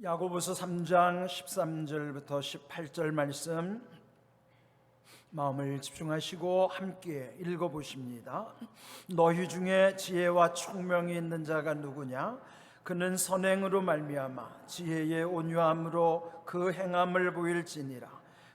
야고보서 3장 13절부터 18절 말씀 마음을 집중하시고 함께 읽어보십니다. 너희 중에 지혜와 총명이 있는 자가 누구냐? 그는 선행으로 말미암아 지혜의 온유함으로 그 행함을 보일지니라.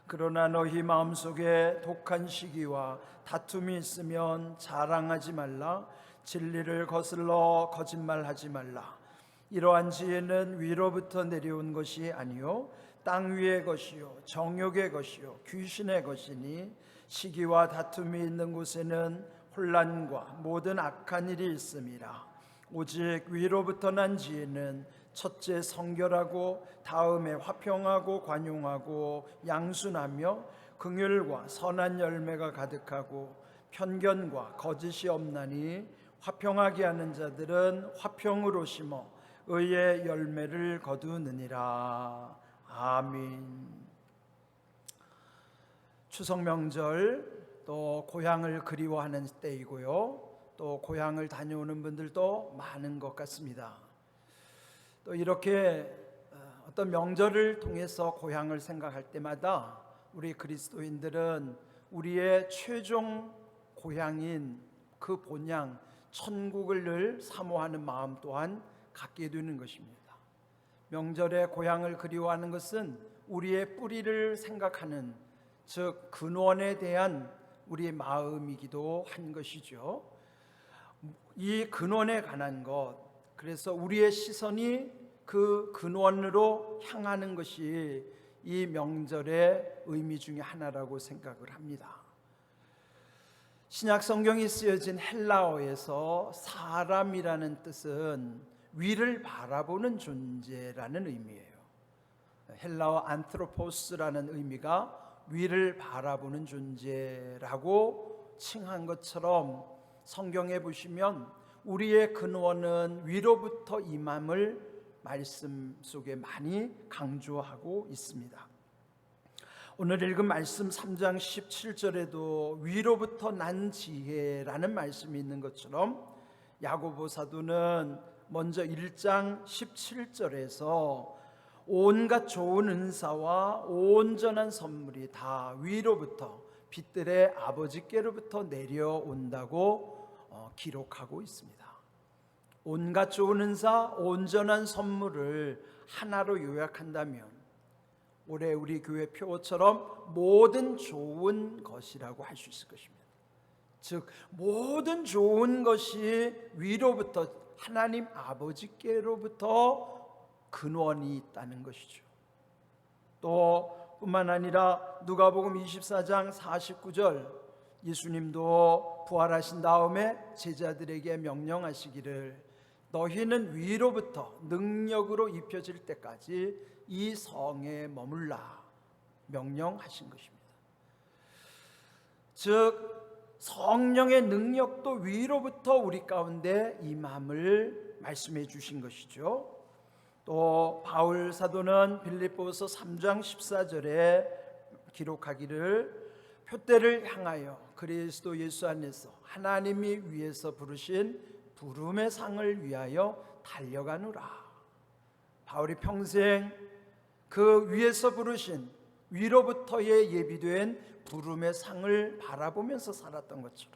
그러나 너희 마음속에 독한 시기와 다툼이 있으면 자랑하지 말라. 진리를 거슬러 거짓말하지 말라. 이러한 지혜는 위로부터 내려온 것이 아니요 땅 위의 것이요 정욕의 것이요 귀신의 것이니 시기와 다툼이 있는 곳에는 혼란과 모든 악한 일이 있음이라. 오직 위로부터 난 지혜는 첫째 성결하고 다음에 화평하고 관용하고 양순하며 긍휼과 선한 열매가 가득하고 편견과 거짓이 없나니 화평하게 하는 자들은 화평으로 심어 의의 열매를 거두느니라. 아멘. 추석 명절 또 고향을 그리워하는 때이고요, 또 고향을 다녀오는 분들도 많은 것 같습니다. 또 이렇게 어떤 명절을 통해서 고향을 생각할 때마다 우리 그리스도인들은 우리의 최종 고향인 그 본향 천국을 늘 사모하는 마음 또한 갖게 되는 것입니다. 명절에 고향을 그리워하는 것은 우리의 뿌리를 생각하는, 즉 근원에 대한 우리의 마음이기도 한 것이죠. 이 근원에 관한 것, 그래서 우리의 시선이 그 근원으로 향하는 것이 이 명절의 의미 중에 하나라고 생각을 합니다. 신약 성경이 쓰여진 헬라어에서 사람이라는 뜻은 위를 바라보는 존재라는 의미예요. 헬라어 안트로포스라는 의미가 위를 바라보는 존재라고 칭한 것처럼 성경에 보시면 우리의 근원은 위로부터 임함을 말씀 속에 많이 강조하고 있습니다. 오늘 읽은 말씀 3장 17절에도 위로부터 난 지혜라는 말씀이 있는 것처럼 야고보 사도는 먼저 1장 17절에서 온갖 좋은 은사와 온전한 선물이 다 위로부터 빛들의 아버지께로부터 내려온다고 기록하고 있습니다. 온갖 좋은 은사, 온전한 선물을 하나로 요약한다면 올해 우리 교회 표어처럼 모든 좋은 것이라고 할 수 있을 것입니다. 즉 모든 좋은 것이 위로부터 하나님 아버지께로부터 근원이 있다는 것이죠. 또 뿐만 아니라 누가복음 24장 49절 예수님도 부활하신 다음에 제자들에게 명령하시기를 너희는 위로부터 능력으로 입혀질 때까지 이 성에 머물라 명령하신 것입니다. 즉 성령의 능력도 위로부터 우리 가운데 임함을 말씀해 주신 것이죠. 또 바울 사도는 빌립보서 3장 14절에 기록하기를 표대를 향하여 그리스도 예수 안에서 하나님이 위에서 부르신 부름의 상을 위하여 달려가노라. 바울이 평생 그 위에서 부르신 위로부터의 예비된 부름의 상을 바라보면서 살았던 것처럼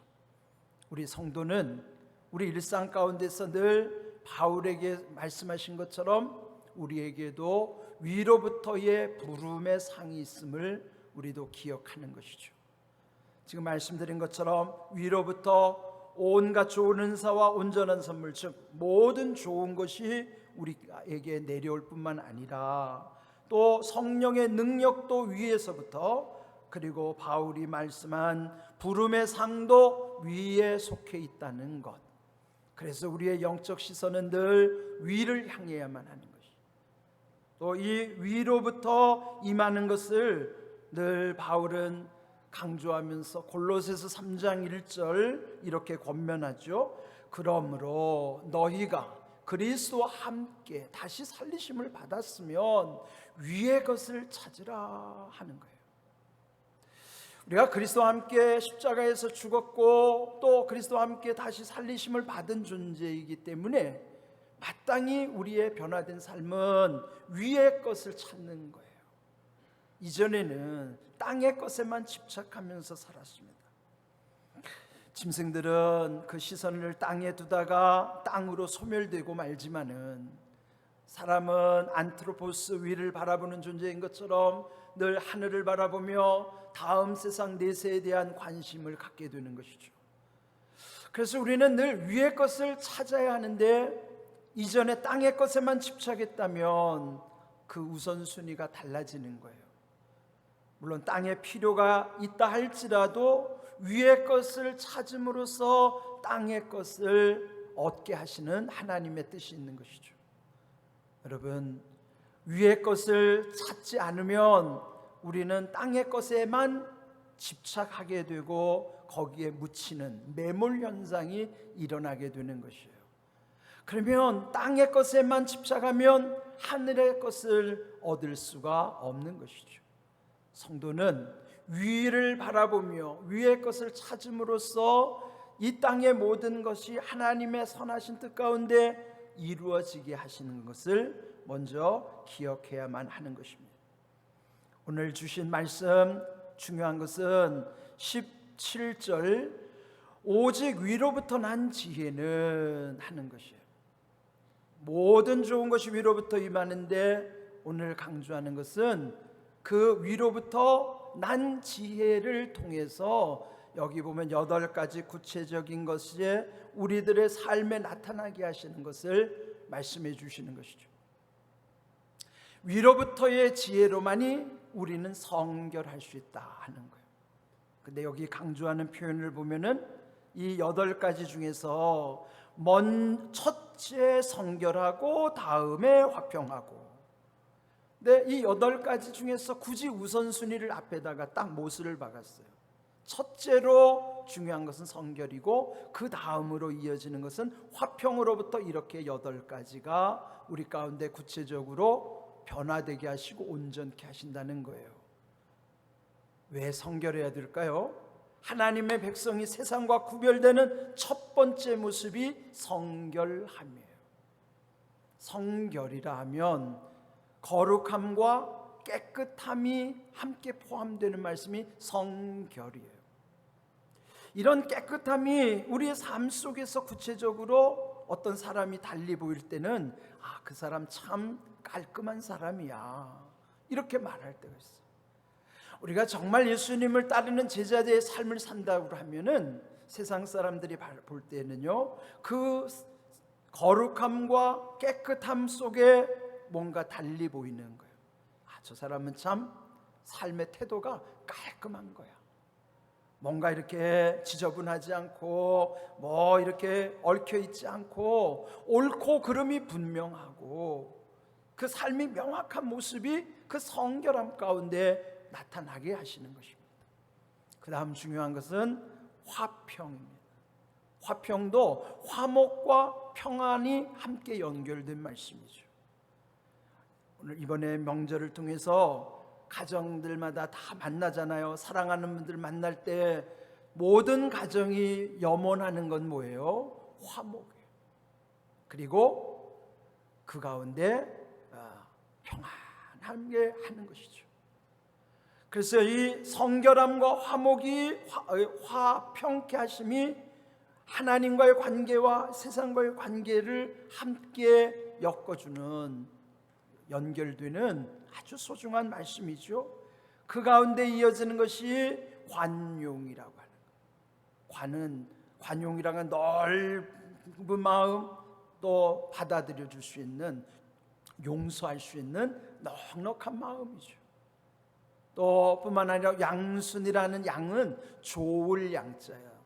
우리 성도는 우리 일상 가운데서 늘 바울에게 말씀하신 것처럼 우리에게도 위로부터의 부름의 상이 있음을 우리도 기억하는 것이죠. 지금 말씀드린 것처럼 위로부터 온갖 좋은 은사와 온전한 선물, 즉 모든 좋은 것이 우리에게 내려올 뿐만 아니라 또 성령의 능력도 위에서부터, 그리고 바울이 말씀한 부름의 상도 위에 속해 있다는 것. 그래서 우리의 영적 시선은 늘 위를 향해야만 하는 것이, 또 이 위로부터 임하는 것을 늘 바울은 강조하면서 골로새서 3장 1절 이렇게 권면하죠. 그러므로 너희가 그리스도와 함께 다시 살리심을 받았으면 위의 것을 찾으라 하는 거예요. 우리가 그리스도와 함께 십자가에서 죽었고 또 그리스도와 함께 다시 살리심을 받은 존재이기 때문에 마땅히 우리의 변화된 삶은 위의 것을 찾는 거예요. 이전에는 땅의 것에만 집착하면서 살았습니다. 짐승들은 그 시선을 땅에 두다가 땅으로 소멸되고 말지만은 사람은 안트로포스 위를 바라보는 존재인 것처럼 늘 하늘을 바라보며 다음 세상 내세에 대한 관심을 갖게 되는 것이죠. 그래서 우리는 늘 위의 것을 찾아야 하는데 이전에 땅의 것에만 집착했다면 그 우선순위가 달라지는 거예요. 물론 땅에 필요가 있다 할지라도 위의 것을 찾음으로써 땅의 것을 얻게 하시는 하나님의 뜻이 있는 것이죠. 여러분, 위의 것을 찾지 않으면 우리는 땅의 것에만 집착하게 되고 거기에 묻히는 매몰 현상이 일어나게 되는 것이에요. 그러면 땅의 것에만 집착하면 하늘의 것을 얻을 수가 없는 것이죠. 성도는 위를 바라보며 위의 것을 찾음으로써 이 땅의 모든 것이 하나님의 선하신 뜻 가운데 이루어지게 하시는 것을 먼저 기억해야만 하는 것입니다. 오늘 주신 말씀 중요한 것은 17절 오직 위로부터 난 지혜는 하는 것이에요. 모든 좋은 것이 위로부터 임하는데 오늘 강조하는 것은 그 위로부터 난 지혜를 통해서 여기 보면 8가지 구체적인 것이 우리들의 삶에 나타나게 하시는 것을 말씀해 주시는 것이죠. 위로부터의 지혜로만이 우리는 성결할 수 있다 하는 거예요. 근데 여기 강조하는 표현을 보면은 이 8가지 중에서 첫째 성결하고 다음에 화평하고, 근데 이 8가지 중에서 굳이 우선순위를 앞에다가 딱 못을 박았어요. 첫째로 중요한 것은 성결이고 그 다음으로 이어지는 것은 화평으로부터 이렇게 8가지가 우리 가운데 구체적으로 변화되게 하시고 온전케 하신다는 거예요. 왜 성결해야 될까요? 하나님의 백성이 세상과 구별되는 첫 번째 모습이 성결함이에요. 성결이라 하면 거룩함과 깨끗함이 함께 포함되는 말씀이 성결이에요. 이런 깨끗함이 우리의 삶 속에서 구체적으로 어떤 사람이 달리 보일 때는 그 사람 참 깔끔한 사람이야, 이렇게 말할 때가 있어요. 우리가 정말 예수님을 따르는 제자들의 삶을 산다고 하면은 세상 사람들이 볼 때는요, 그 거룩함과 깨끗함 속에 뭔가 달리 보이는 거예요. 저 사람은 참 삶의 태도가 깔끔한 거야. 뭔가 이렇게 지저분하지 않고 뭐 이렇게 얽혀 있지 않고 옳고 그름이 분명하고 그 삶이 명확한 모습이 그 성결함 가운데 나타나게 하시는 것입니다. 그 다음 중요한 것은 화평입니다. 화평도 화목과 평안이 함께 연결된 말씀이죠. 오늘 이번에 명절을 통해서 가정들마다 다 만나잖아요. 사랑하는 분들 만날 때 모든 가정이 염원하는 건 뭐예요? 화목이에요. 그리고 그 가운데 평안하게 하는 것이죠. 그래서 이 성결함과 화목이 화평케 하심이 하나님과의 관계와 세상과의 관계를 함께 엮어주는, 연결되는 아주 소중한 말씀이죠. 그 가운데 이어지는 것이 관용이라고 하는 거예요. 관용이라는 넓은 마음, 또 받아들여 줄 수 있는, 용서할 수 있는 넉넉한 마음이죠. 또 뿐만 아니라 양순이라는 양은 좋을 양자예요.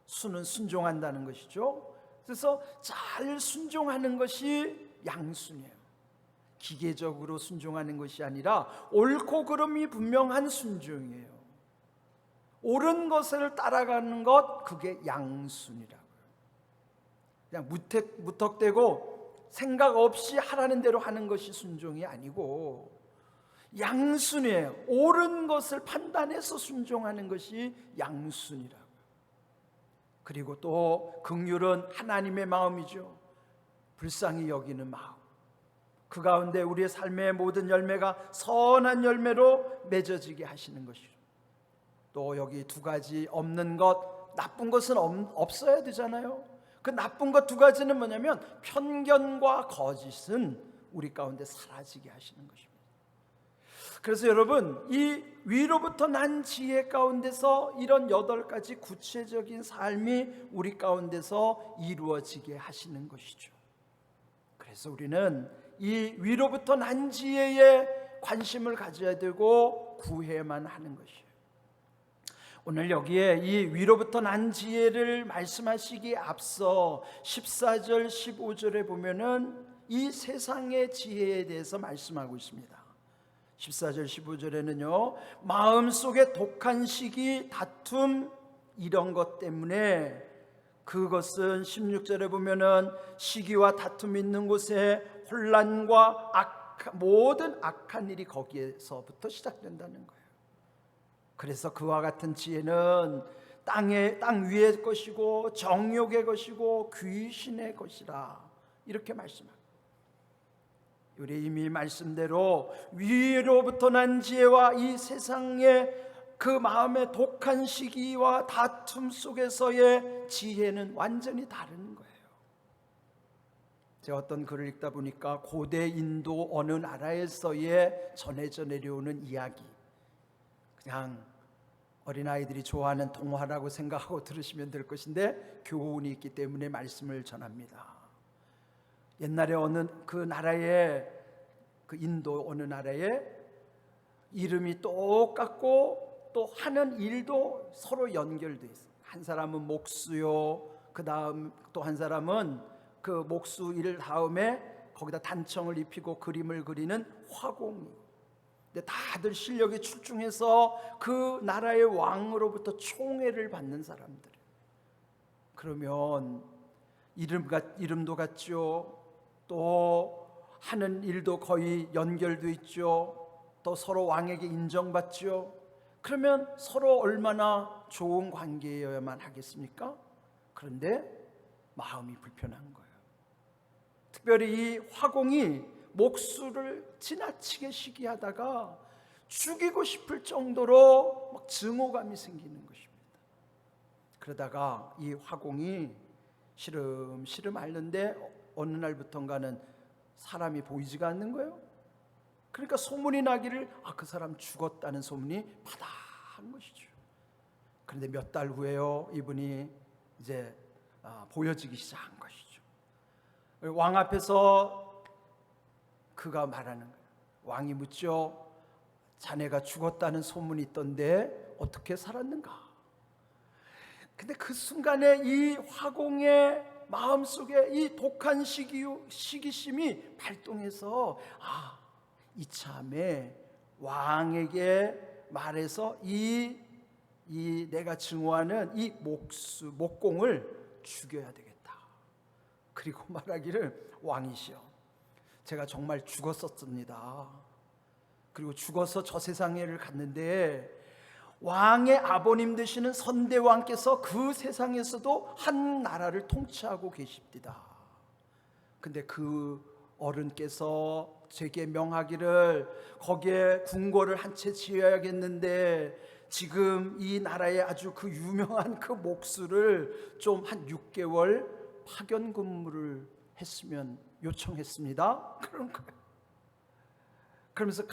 순은 순종한다는 것이죠. 그래서 잘 순종하는 것이 양순이에요. 기계적으로 순종하는 것이 아니라 옳고 그름이 분명한 순종이에요. 옳은 것을 따라가는 것, 그게 양순이라고요. 그냥 무턱대고 생각 없이 하라는 대로 하는 것이 순종이 아니고 양순이에요. 옳은 것을 판단해서 순종하는 것이 양순이라고요. 그리고 또 긍휼은 하나님의 마음이죠. 불쌍히 여기는 마음, 그 가운데 우리의 삶의 모든 열매가 선한 열매로 맺어지게 하시는 것이죠. 또 여기 두 가지 없는 것, 나쁜 것은 없어야 되잖아요. 그 나쁜 것 두 가지는 뭐냐면 편견과 거짓은 우리 가운데 사라지게 하시는 것입니다. 그래서 여러분, 이 위로부터 난 지혜 가운데서 이런 8가지 구체적인 삶이 우리 가운데서 이루어지게 하시는 것이죠. 그래서 우리는 이 위로부터 난 지혜에 관심을 가져야 되고 구해야만 하는 것이에요. 오늘 여기에 이 위로부터 난 지혜를 말씀하시기에 앞서 14절 15절에 보면은 이 세상의 지혜에 대해서 말씀하고 있습니다. 14절 15절에는요, 마음속에 독한 시기, 다툼 이런 것 때문에, 그것은 16절에 보면은 시기와 다툼 있는 곳에 혼란과 모든 악한 일이 거기에서부터 시작된다는 거예요. 그래서 그와 같은 지혜는 땅 위의 것이고 정욕의 것이고 귀신의 것이라 이렇게 말씀합니다. 우리 이미 말씀대로 위로부터 난 지혜와 이 세상의 그 마음의 독한 시기와 다툼 속에서의 지혜는 완전히 다른 거예요. 제가 어떤 글을 읽다 보니까 고대 인도 어느 나라에서의 전해져 내려오는 이야기, 그냥 어린아이들이 좋아하는 동화라고 생각하고 들으시면 될 것인데 교훈이 있기 때문에 말씀을 전합니다. 옛날에 그 나라에, 그 인도 어느 나라에 이름이 똑같고 또 하는 일도 서로 연결돼 있어요. 한 사람은 목수요, 그 다음 또 한 사람은 그 목수 일 다음에 거기다 단청을 입히고 그림을 그리는 화공이. 근데 다들 실력이 출중해서 그 나라의 왕으로부터 총애를 받는 사람들. 그러면 이름도 같죠. 또 하는 일도 거의 연결돼 있죠. 또 서로 왕에게 인정받죠. 그러면 서로 얼마나 좋은 관계여야만 하겠습니까? 그런데 마음이 불편한 거예요. 특별히 이 화공이 목수를 지나치게 시기하다가 죽이고 싶을 정도로 막 증오감이 생기는 것입니다. 그러다가 이 화공이 시름시름 앓는데 어느 날부턴가는 사람이 보이지가 않는 거예요. 그러니까 소문이 나기를 그 사람 죽었다는 소문이 바다한 것이죠. 그런데 몇 달 후에요, 이분이 이제 보여지기 시작한 것이죠. 왕 앞에서 그가 말하는 거예요. 왕이 묻죠. 자네가 죽었다는 소문이 있던데 어떻게 살았는가? 근데 그 순간에 이 화공의 마음속에 이 독한 시기심이 발동해서 이참에 왕에게 말해서 이 내가 증오하는 이 목공을 죽여야 되겠다. 그리고 말하기를, 왕이시여, 제가 정말 죽었었습니다. 그리고 죽어서 저 세상에를 갔는데 왕의 아버님 되시는 선대왕께서 그 세상에서도 한 나라를 통치하고 계십니다. 근데 그 어른께서 제게 명하기를 거기에 궁궐을 한 채 지어야겠는데 지금 이 나라에 아주 그 유명한 그 목수를 좀 한 6개월 파견 근무를 했으면 요청했습니다. 그런 거예요. 그러면서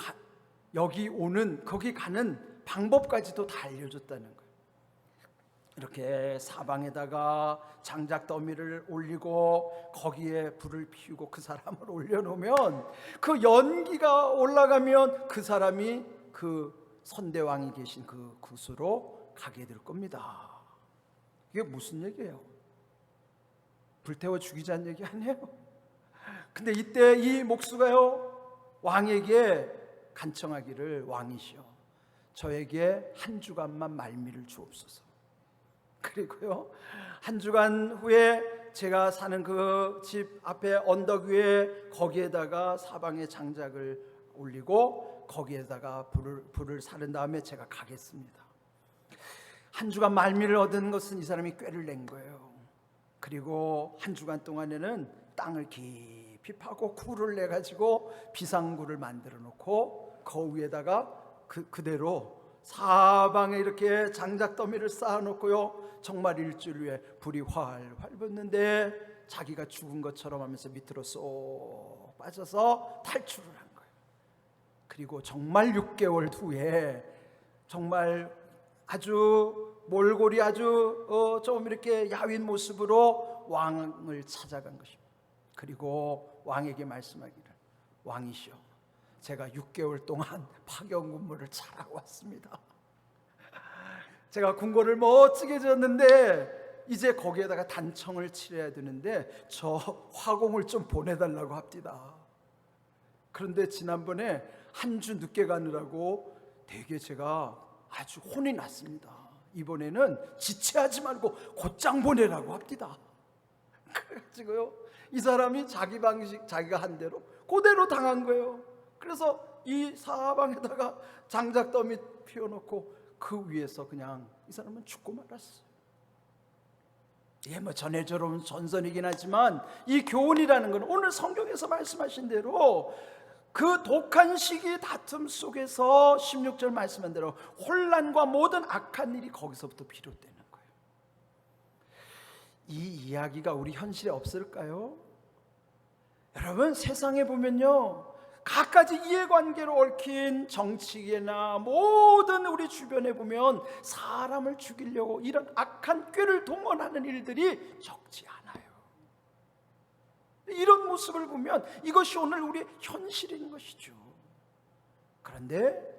거기 가는 방법까지도 다 알려줬다는 거예요. 이렇게 사방에다가 장작 더미를 올리고 거기에 불을 피우고 그 사람을 올려놓으면 그 연기가 올라가면 그 사람이 그 선대왕이 계신 그 곳으로 가게 될 겁니다. 이게 무슨 얘기예요? 불태워 죽이자는 얘기 아니에요? 근데 이때 이 목수가요, 왕에게 간청하기를, 왕이시여, 저에게 한 주간만 말미를 주옵소서. 그리고요, 한 주간 후에 제가 사는 그 집 앞에 언덕 위에 거기에다가 사방에 장작을 올리고 거기에다가 불을 사른 다음에 제가 가겠습니다. 한 주간 말미를 얻은 것은 이 사람이 꾀를 낸 거예요. 그리고 한 주간 동안에는 땅을 깊이 파고 굴을 내 가지고 비상구를 만들어 놓고 그 위에다가 그대로 사방에 이렇게 장작더미를 쌓아 놓고요, 정말 일주일 후에 불이 활활 붙는데 자기가 죽은 것처럼 하면서 밑으로 쏙 빠져서 탈출을 한 거예요. 그리고 정말 6개월 후에 정말 아주 몰골이 아주 좀 이렇게 야윈 모습으로 왕을 찾아간 것입니다. 그리고 왕에게 말씀하기를, 왕이시여, 제가 6개월 동안 파견 근무를 잘하고 왔습니다. 제가 궁궐을 멋지게 지었는데 이제 거기에다가 단청을 칠해야 되는데 저 화공을 좀 보내달라고 합니다. 그런데 지난번에 한 주 늦게 가느라고 되게 제가 아주 혼이 났습니다. 이번에는 지체하지 말고 곧장 보내라고 합니다. 그래가지고요, 이 사람이 자기 방식, 자기가 한 대로 그대로 당한 거예요. 그래서 이 사방에다가 장작더미 피워놓고 그 위에서 그냥 이 사람은 죽고 말았어요. 이게 뭐 전해져 온 전선이긴 하지만 이 교훈이라는 건 오늘 성경에서 말씀하신 대로 그 독한 시기 다툼 속에서 16절 말씀한 대로 혼란과 모든 악한 일이 거기서부터 비롯되는 거예요. 이 이야기가 우리 현실에 없을까요? 여러분, 세상에 보면요, 갖가지 이해관계로 얽힌 정치계나 모든 우리 주변에 보면 사람을 죽이려고 이런 악한 꾀를 동원하는 일들이 적지 않아요. 이런 모습을 보면 이것이 오늘 우리의 현실인 것이죠. 그런데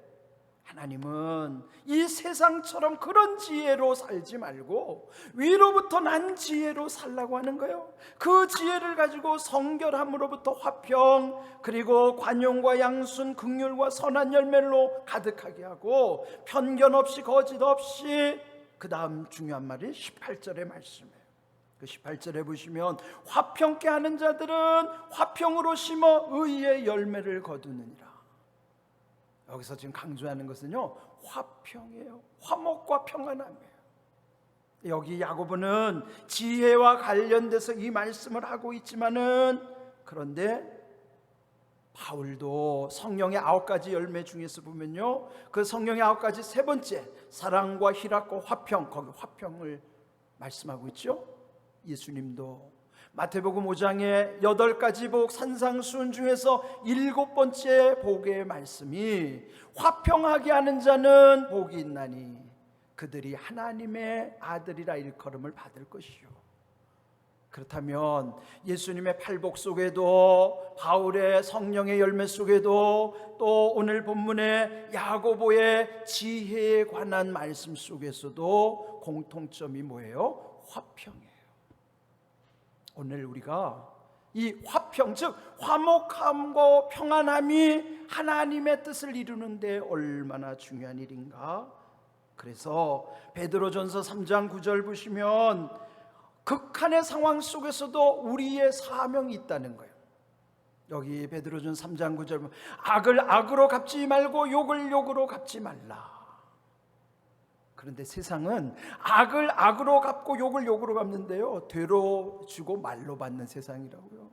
하나님은 이 세상처럼 그런 지혜로 살지 말고 위로부터 난 지혜로 살라고 하는 거예요. 그 지혜를 가지고 성결함으로부터 화평, 그리고 관용과 양순, 긍휼과 선한 열매로 가득하게 하고 편견 없이 거짓 없이, 그 다음 중요한 말이 18절의 말씀이에요. 그 18절에 보시면 화평케 하는 자들은 화평으로 심어 의의 열매를 거두느니라. 여기서 지금 강조하는 것은요, 화평이에요. 화목과 평안함이에요. 여기 야고보는 지혜와 관련돼서 이 말씀을 하고 있지만은, 그런데 바울도 성령의 9가지 열매 중에서 보면요, 그 성령의 9가지 세 번째 사랑과 희락과 화평, 거기 화평을 말씀하고 있죠. 예수님도 마태복음 5장의 8가지 복 산상수훈 중에서 7번째 복의 말씀이 화평하게 하는 자는 복이 있나니 그들이 하나님의 아들이라 일컬음을 받을 것이요. 그렇다면 예수님의 팔복 속에도, 바울의 성령의 열매 속에도, 또 오늘 본문의 야고보의 지혜에 관한 말씀 속에서도 공통점이 뭐예요? 화평이에요. 오늘 우리가 이 화평, 즉 화목함과 평안함이 하나님의 뜻을 이루는데 얼마나 중요한 일인가. 그래서 베드로전서 3장 9절 보시면 극한의 상황 속에서도 우리의 사명이 있다는 거예요. 여기 베드로전서 3장 9절 보면 악을 악으로 갚지 말고 욕을 욕으로 갚지 말라. 그런데 세상은 악을 악으로 갚고 욕을 욕으로 갚는데요, 되로 주고 말로 받는 세상이라고요.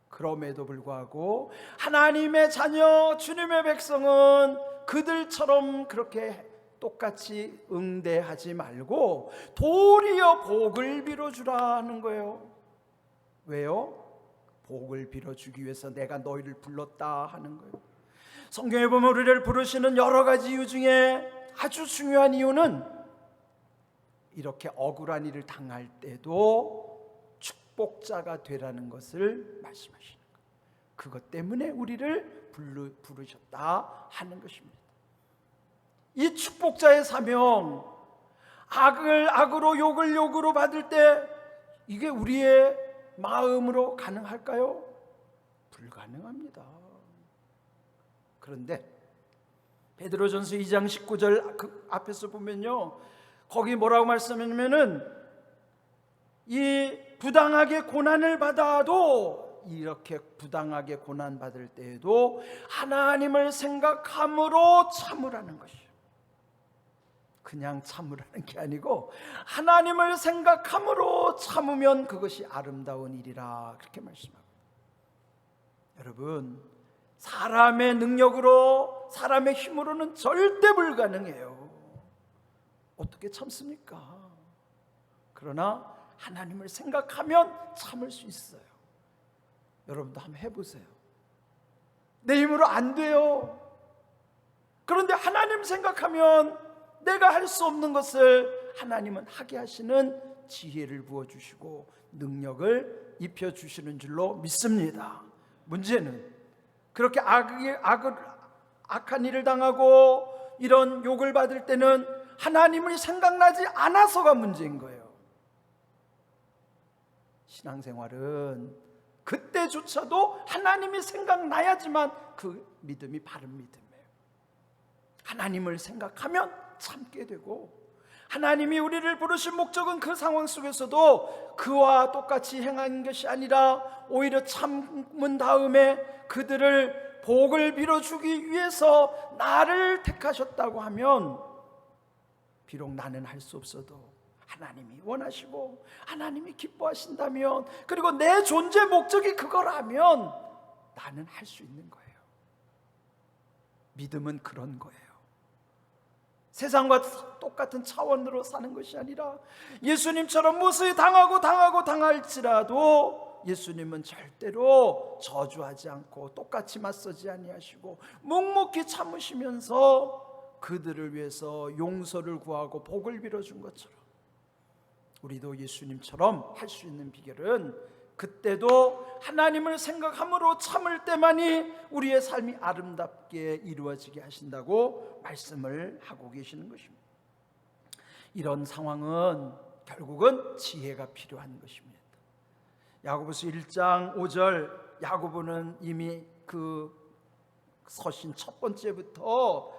그럼에도 불구하고 하나님의 자녀, 주님의 백성은 그들처럼 그렇게 똑같이 응대하지 말고 도리어 복을 빌어주라 하는 거예요. 왜요? 복을 빌어주기 위해서 내가 너희를 불렀다 하는 거예요. 성경에 보면 우리를 부르시는 여러 가지 이유 중에 아주 중요한 이유는 이렇게 억울한 일을 당할 때도 축복자가 되라는 것을 말씀하시는 거예요. 그것 때문에 우리를 부르셨다 하는 것입니다. 이 축복자의 사명, 악을 악으로 욕을 욕으로 받을 때 이게 우리의 마음으로 가능할까요? 불가능합니다. 그런데 베드로전서 2장 19절 그 앞에서 보면요, 거기 뭐라고 말씀하냐면은 이 부당하게 고난을 받아도, 이렇게 부당하게 고난 받을 때에도 하나님을 생각함으로 참으라는 것이에요. 그냥 참으라는 게 아니고 하나님을 생각함으로 참으면 그것이 아름다운 일이라 그렇게 말씀합니다. 여러분, 사람의 능력으로, 사람의 힘으로는 절대 불가능해요. 어떻게 참습니까? 그러나 하나님을 생각하면 참을 수 있어요. 여러분도 한번 해보세요. 내 힘으로 안 돼요. 그런데 하나님 생각하면 내가 할 수 없는 것을 하나님은 하게 하시는 지혜를 부어주시고 능력을 입혀주시는 줄로 믿습니다. 문제는 그렇게 악한 일을 당하고 이런 욕을 받을 때는 하나님을 생각나지 않아서가 문제인 거예요. 신앙생활은 그때조차도 하나님이 생각나야지만 그 믿음이 바른 믿음이에요. 하나님을 생각하면 참게 되고, 하나님이 우리를 부르신 목적은 그 상황 속에서도 그와 똑같이 행한 것이 아니라 오히려 참은 다음에 그들을 복을 빌어주기 위해서 나를 택하셨다고 하면, 비록 나는 할 수 없어도 하나님이 원하시고 하나님이 기뻐하신다면, 그리고 내 존재 목적이 그거라면 나는 할 수 있는 거예요. 믿음은 그런 거예요. 세상과 똑같은 차원으로 사는 것이 아니라 예수님처럼 무수히 당할지라도 예수님은 절대로 저주하지 않고 똑같이 맞서지 아니하시고 묵묵히 참으시면서 그들을 위해서 용서를 구하고 복을 빌어준 것처럼 우리도 예수님처럼 할 수 있는 비결은 그때도 하나님을 생각함으로 참을 때만이 우리의 삶이 아름답게 이루어지게 하신다고 말씀을 하고 계시는 것입니다. 이런 상황은 결국은 지혜가 필요한 것입니다. 야고보서 1장 5절, 야고보는 이미 그 서신 첫 번째부터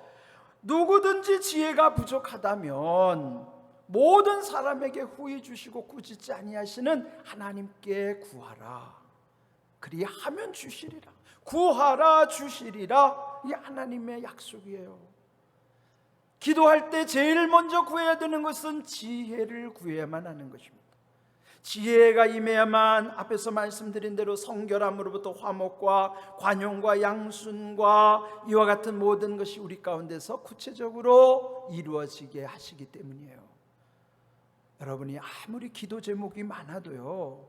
누구든지 지혜가 부족하다면 모든 사람에게 후히 주시고 꾸짖지 아니하시는 하나님께 구하라. 그리하면 주시리라. 구하라 주시리라. 이게 하나님의 약속이에요. 기도할 때 제일 먼저 구해야 되는 것은 지혜를 구해야만 하는 것입니다. 지혜가 임해야만 앞에서 말씀드린 대로 성결함으로부터 화목과 관용과 양순과 이와 같은 모든 것이 우리 가운데서 구체적으로 이루어지게 하시기 때문이에요. 여러분이 아무리 기도 제목이 많아도요,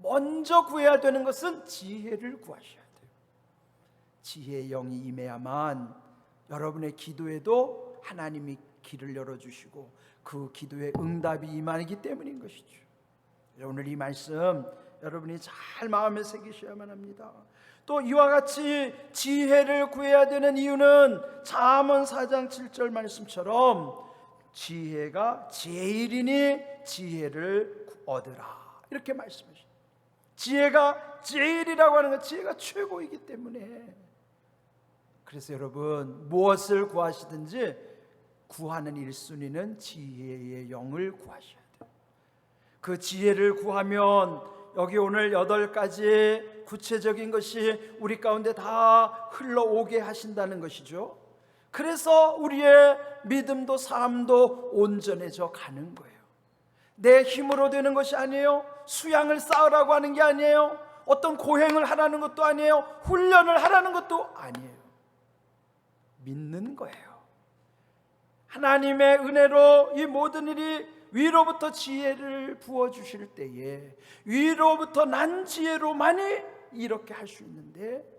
먼저 구해야 되는 것은 지혜를 구하셔야 돼요. 지혜의 영이 임해야만 여러분의 기도에도 하나님이 길을 열어주시고 그 기도에 응답이 임하기 때문인 것이죠. 오늘 이 말씀 여러분이 잘 마음에 새기셔야만 합니다. 또 이와 같이 지혜를 구해야 되는 이유는 잠언 4장 7절 말씀처럼 지혜가 제일이니 지혜를 얻으라, 이렇게 말씀하십니다. 지혜가 제일이라고 하는 건 지혜가 최고이기 때문에, 그래서 여러분 무엇을 구하시든지 구하는 1순위는 지혜의 영을 구하셔야 돼요. 그 지혜를 구하면 여기 오늘 8가지 구체적인 것이 우리 가운데 다 흘러오게 하신다는 것이죠. 그래서 우리의 믿음도 삶도 온전해져 가는 거예요. 내 힘으로 되는 것이 아니에요. 수양을 쌓으라고 하는 게 아니에요. 어떤 고행을 하라는 것도 아니에요. 훈련을 하라는 것도 아니에요. 믿는 거예요. 하나님의 은혜로 이 모든 일이 위로부터 지혜를 부어주실 때에 위로부터 난 지혜로만이 이렇게 할 수 있는데,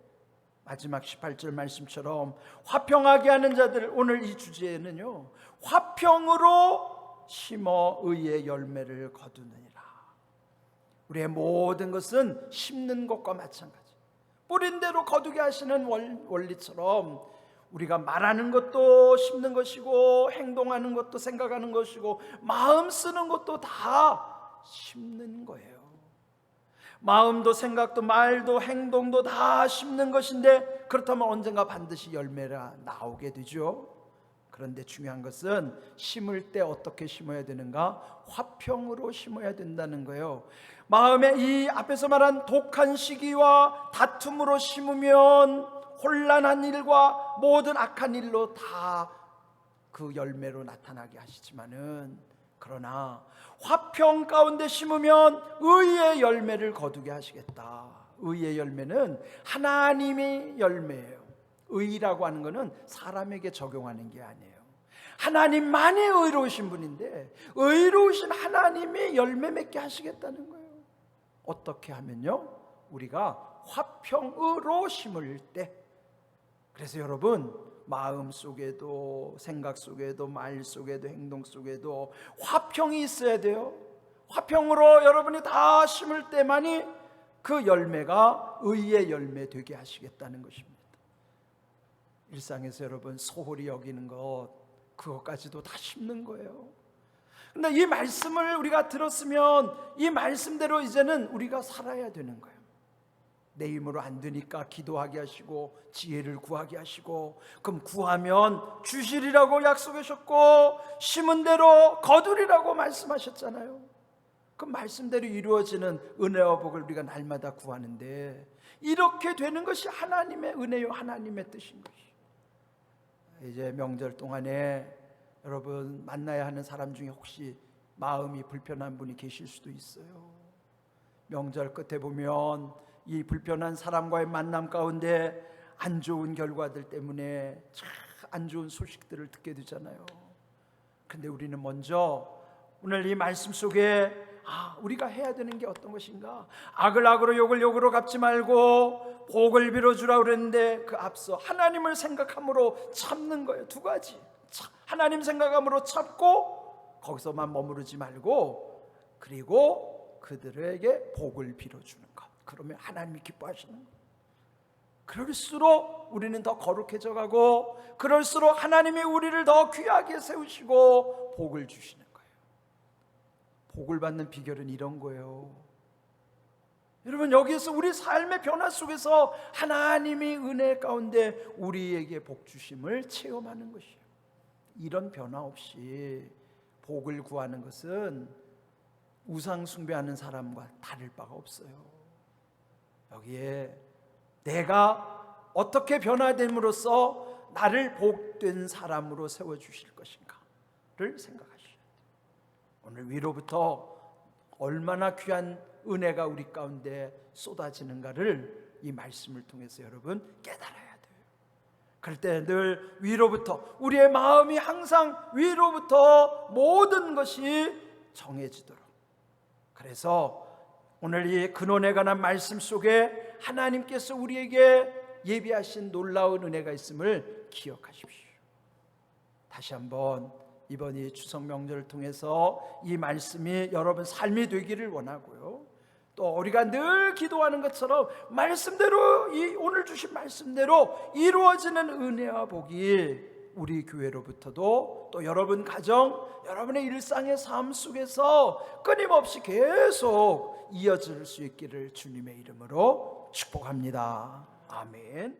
마지막 18절 말씀처럼 화평하게 하는 자들, 오늘 이 주제는요, 화평으로 심어 의의 열매를 거두느니라. 우리의 모든 것은 심는 것과 마찬가지, 뿌린 대로 거두게 하시는 원리처럼 우리가 말하는 것도 심는 것이고 행동하는 것도 생각하는 것이고 마음 쓰는 것도 다 심는 거예요. 마음도 생각도 말도 행동도 다 심는 것인데, 그렇다면 언젠가 반드시 열매가 나오게 되죠. 그런데 중요한 것은 심을 때 어떻게 심어야 되는가? 화평으로 심어야 된다는 거예요. 마음에 이 앞에서 말한 독한 시기와 다툼으로 심으면 혼란한 일과 모든 악한 일로 다 그 열매로 나타나게 하시지만은, 그러나 화평 가운데 심으면 의의 열매를 거두게 하시겠다. 의의 열매는 하나님의 열매예요. 의라고 하는 것은 사람에게 적용하는 게 아니에요. 하나님만이 의로우신 분인데 의로우신 하나님이 열매 맺게 하시겠다는 거예요. 어떻게 하면요? 우리가 화평으로 심을 때. 그래서 여러분, 마음 속에도 생각 속에도 말 속에도 행동 속에도 화평이 있어야 돼요. 화평으로 여러분이 다 심을 때만이 그 열매가 의의 열매 되게 하시겠다는 것입니다. 일상에서 여러분 소홀히 여기는 것, 그것까지도 다 심는 거예요. 근데 이 말씀을 우리가 들었으면 이 말씀대로 이제는 우리가 살아야 되는 거예요. 내 힘으로 안 되니까 기도하게 하시고 지혜를 구하게 하시고, 그럼 구하면 주시리라고 약속하셨고 심은 대로 거두리라고 말씀하셨잖아요. 그 말씀대로 이루어지는 은혜와 복을 우리가 날마다 구하는데, 이렇게 되는 것이 하나님의 은혜요 하나님의 뜻인 것이에요. 이제 명절 동안에 여러분 만나야 하는 사람 중에 혹시 마음이 불편한 분이 계실 수도 있어요. 명절 끝에 보면 이 불편한 사람과의 만남 가운데 안 좋은 결과들 때문에 참 안 좋은 소식들을 듣게 되잖아요. 근데 우리는 먼저 오늘 이 말씀 속에 우리가 해야 되는 게 어떤 것인가? 악을 악으로 욕을 욕으로 갚지 말고 복을 빌어주라 그랬는데, 그 앞서 하나님을 생각함으로 참는 거예요. 두 가지. 하나님 생각함으로 참고 거기서만 머무르지 말고, 그리고 그들에게 복을 빌어주는 것. 그러면 하나님이 기뻐하시는 거예요. 그럴수록 우리는 더 거룩해져 가고, 그럴수록 하나님이 우리를 더 귀하게 세우시고 복을 주시는 거예요. 복을 받는 비결은 이런 거예요. 여러분, 여기에서 우리 삶의 변화 속에서 하나님이 은혜 가운데 우리에게 복 주심을 체험하는 것이에요. 이런 변화 없이 복을 구하는 것은 우상 숭배하는 사람과 다를 바가 없어요. 여기에 내가 어떻게 변화됨으로써 나를 복된 사람으로 세워주실 것인가를 생각하셔야 돼요. 오늘 위로부터 얼마나 귀한 은혜가 우리 가운데 쏟아지는가를 이 말씀을 통해서 여러분 깨달아야 돼요. 그럴 때 늘 위로부터, 우리의 마음이 항상 위로부터 모든 것이 정해지도록. 그래서 오늘 이 근원에 관한 말씀 속에 하나님께서 우리에게 예비하신 놀라운 은혜가 있음을 기억하십시오. 다시 한번 이번 이 추석 명절을 통해서 이 말씀이 여러분 삶이 되기를 원하고요, 또 우리가 늘 기도하는 것처럼 말씀대로, 이 오늘 주신 말씀대로 이루어지는 은혜와 복이 우리 교회로부터도 또 여러분 가정, 여러분의 일상의 삶 속에서 끊임없이 계속 이어질 수 있기를 주님의 이름으로 축복합니다. 아멘.